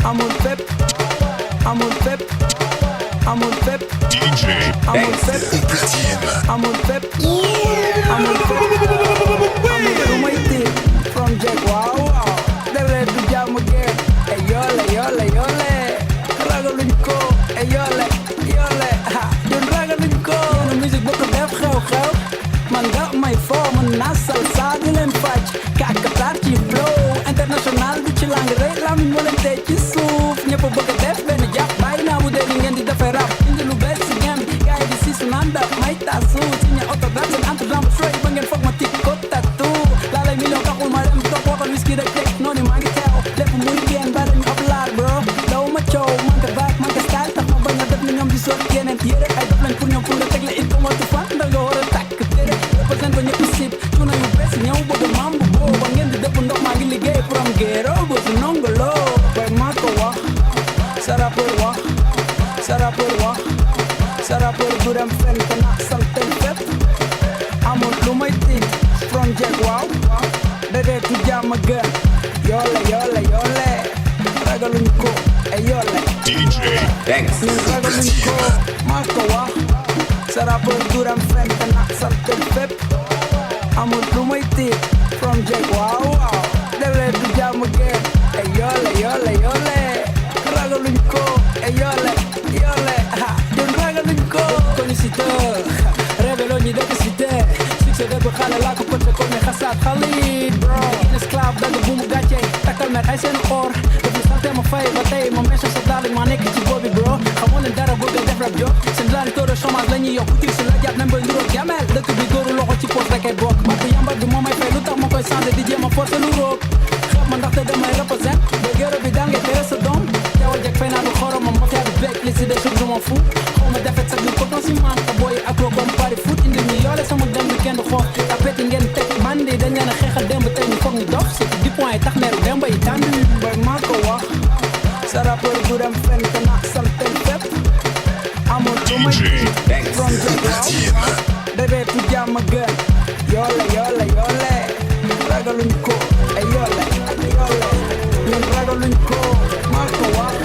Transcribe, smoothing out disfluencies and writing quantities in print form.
amul fépp amul fépp amul fépp DJ amul fépp au platine. amul fépp amul fépp amul lu may tiit from Jack waaw waaw dere du jàmm geen e yoole yoole yoole ragaluñ ko e yoole yoole ha ñun ragaluñ ko yéen musique boo ko def xew-xew man nga may foo man naa salsa di leen faj kàkkatar ci flow international du ci langue rey lamiñ moo leen tey ci suuf ñëpp bëgg a def benn jàpp bàyyi naa bu dee li ngeen di defee rap indi lu bees si game bi gars yi di siisu naan daf may tasu si ña autographe seen entrelambe froy ba ngeen foog ma tik ko tatu laa lay million taxul ma dem toog waxal whisky rek teg noonu maa ngi teew lépp muy génn bari ñu ab laar bro daw ma coow manque vibe manque style tax ma bañ a def ni ñoom di soot yeneen yére ay def lañ pour ñoom pour nga teg la it ko motu fan ndax nga war a tàkk tere represent ko ñëpp sip tuna yu bees ñëw bëgg mambu boo ba ngeen di dëpp ndox maa ngi liggéey pour am géero ba su nongoloo bay maa ko wax sa rappeur wax sa rappeur wax sa rappeur du dem fenn te nax santel fépp amul lu may tiit from Jack waaw déedéet du jàmm gën yoole yoole yoole ragaluñ ko e yoole DJ Banks ñun au ragaluñ ko platine. maa ko wax sa rappeur du dem fenn te nax santel fépp amul lu may tiit from Jack waaw waaw déedéet du jàmm gën e yoole yoole yoole ragaluñ ko e yoole yoole ha ñun ragaluñ ko kon cité révélo ñi dëkk cité succès dëgg xale laa ko pëtte ko ne xasaat xalit bro in esclave dagg bu mu gàcce takkal mer ay seen or def lu salte ma fay ba tey ma mecha sa daal ma nekk ci boobi bro xamoo leen dara bëgg a def rap job seen daal taux de chômage la ñuy yokk util si la jàpp même bay nduróog jamel dëkk bi góoru loxo ci poche rek ay bokk ba yamba bi moo may fay lu tax ma koy changé di jéem a forcé lu roog xeeb ma ndaxte damay represent ba géro bi daal ngay tere sa doom teewal jeg fay naa lu xorom ma mafia bi beeg li si des je m'en fous xaw ma defet sax ñu coton si man ka booy ak loo comme pari foot indi ñu yoole sama dem bi kenn xool tapet yi ngeen teg bandi dañ leen a xeexal demb tey ñu foog ñu dof c'est que 10 points yi tax neeru demb yi tàndu bay maa ko wax sa rappeur du dem fenn te nax santel fépp amul lu may DJ Banks from au Jack platine. déedéetu jàmm gën yoole yoole yoole ragaluñ ko e yoole yoole ñun ragaluñ ko maa ko wax